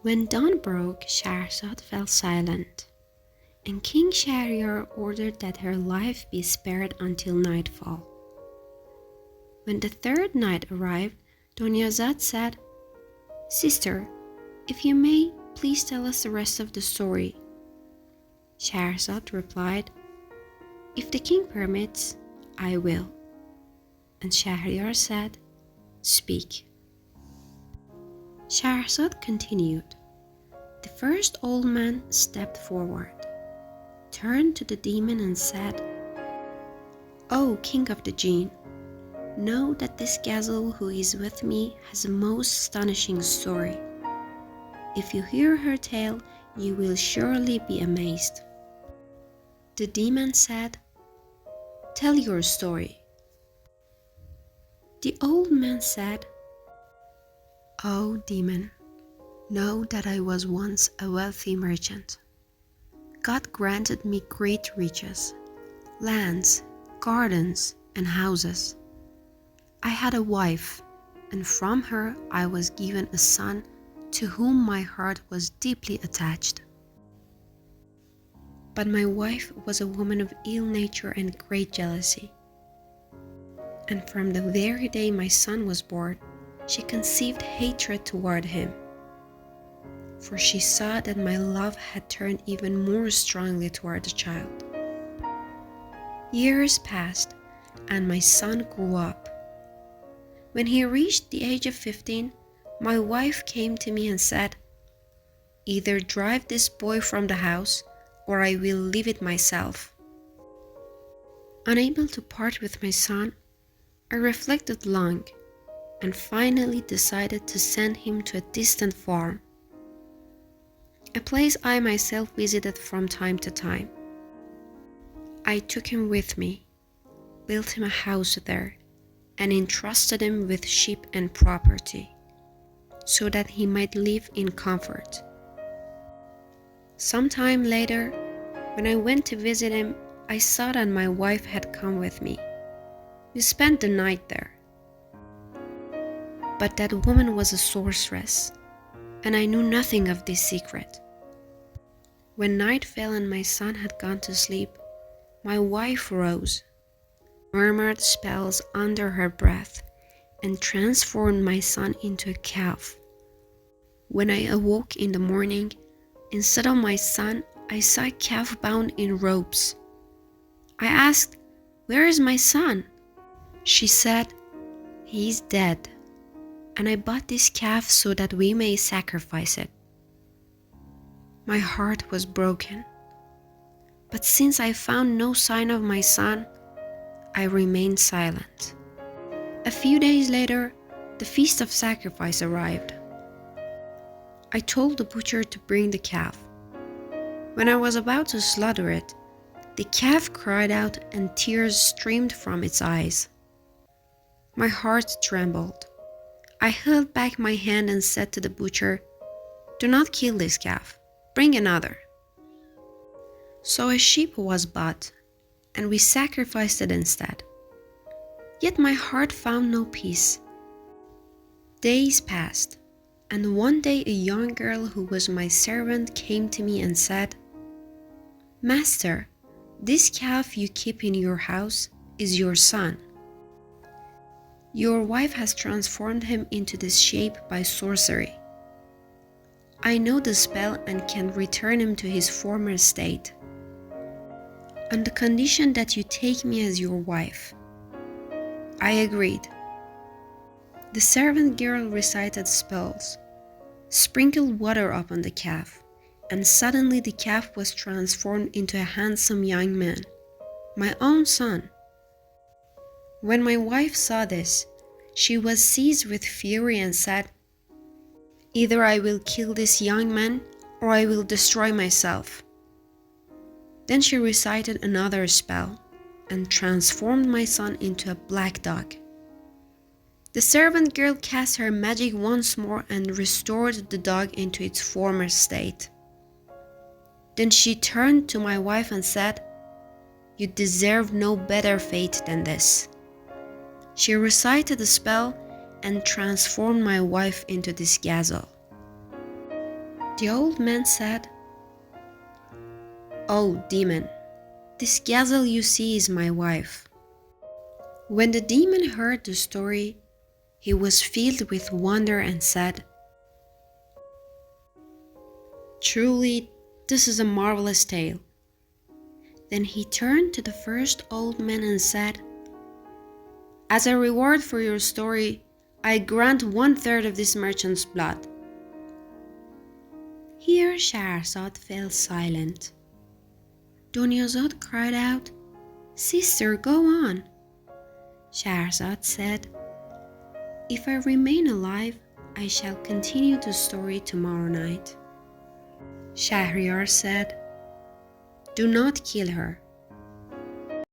When dawn broke, Shahrazad fell silent, and King Shahryar ordered that her life be spared until nightfall. When the third night arrived, Dunyazad said, "Sister, if you may, please tell us the rest of the story." Shahrazad replied, "If the king permits, I will." And Shahryar said, "Speak." Shahrazad continued. The first old man stepped forward, turned to the demon and said, "O king of the jinn, know that this Gazelle who is with me has a most astonishing story. If you hear her tale, you will surely be amazed." The demon said, "Tell your story." The old man said, "O demon, know that I was once a wealthy merchant. God granted me great riches, lands, gardens, and houses. I had a wife, and from her I was given a son to whom my heart was deeply attached. But my wife was a woman of ill nature and great jealousy. And from the very day my son was born, she conceived hatred toward him, for she saw that my love had turned even more strongly toward the child. Years passed, and my son grew up. When he reached the age of 15, my wife came to me and said, 'Either drive this boy from the house, or I will leave it myself.' Unable to part with my son, I reflected long, and finally decided to send him to a distant farm, a place I myself visited from time to time. I took him with me, built him a house there, and entrusted him with sheep and property, so that he might live in comfort. Some time later, when I went to visit him, I saw that my wife had come with me. We spent the night there. But that woman was a sorceress, and I knew nothing of this secret. When night fell and my son had gone to sleep, my wife rose, murmured spells under her breath, and transformed my son into a calf. When I awoke in the morning, instead of my son, I saw a calf bound in ropes. I asked, 'Where is my son?' She said, 'He is dead, and I bought this calf so that we may sacrifice it.' My heart was broken, but since I found no sign of my son, I remained silent. A few days later, the feast of sacrifice arrived. I told the butcher to bring the calf. When I was about to slaughter it, the calf cried out and tears streamed from its eyes. My heart trembled. I held back my hand and said to the butcher, 'Do not kill this calf, bring another.' So a sheep was bought, and we sacrificed it instead. Yet my heart found no peace. Days passed, and one day a young girl who was my servant came to me and said, 'Master, this calf you keep in your house is your son. Your wife has transformed him into this shape by sorcery. I know the spell and can return him to his former state, on the condition that you take me as your wife.' I agreed. The servant girl recited spells, sprinkled water upon the calf, and suddenly the calf was transformed into a handsome young man, my own son. When my wife saw this, she was seized with fury and said, 'Either I will kill this young man, or I will destroy myself.' Then she recited another spell, and transformed my son into a black dog. The servant girl cast her magic once more and restored the dog into its former state. Then she turned to my wife and said, 'You deserve no better fate than this.' She recited the spell and transformed my wife into this Gazelle. The old man said, "Oh, demon, this gazelle you see is my wife." When the demon heard the story, he was filled with wonder and said, "Truly, this is a marvelous tale." Then he turned to the first old man and said, "As a reward for your story, I grant 1/3 of this merchant's blood." Here Shahrazad fell silent. Dunyazad cried out, "Sister, go on." Shahrazad said, "If I remain alive, I shall continue the story tomorrow night." Shahryar said, "Do not kill her.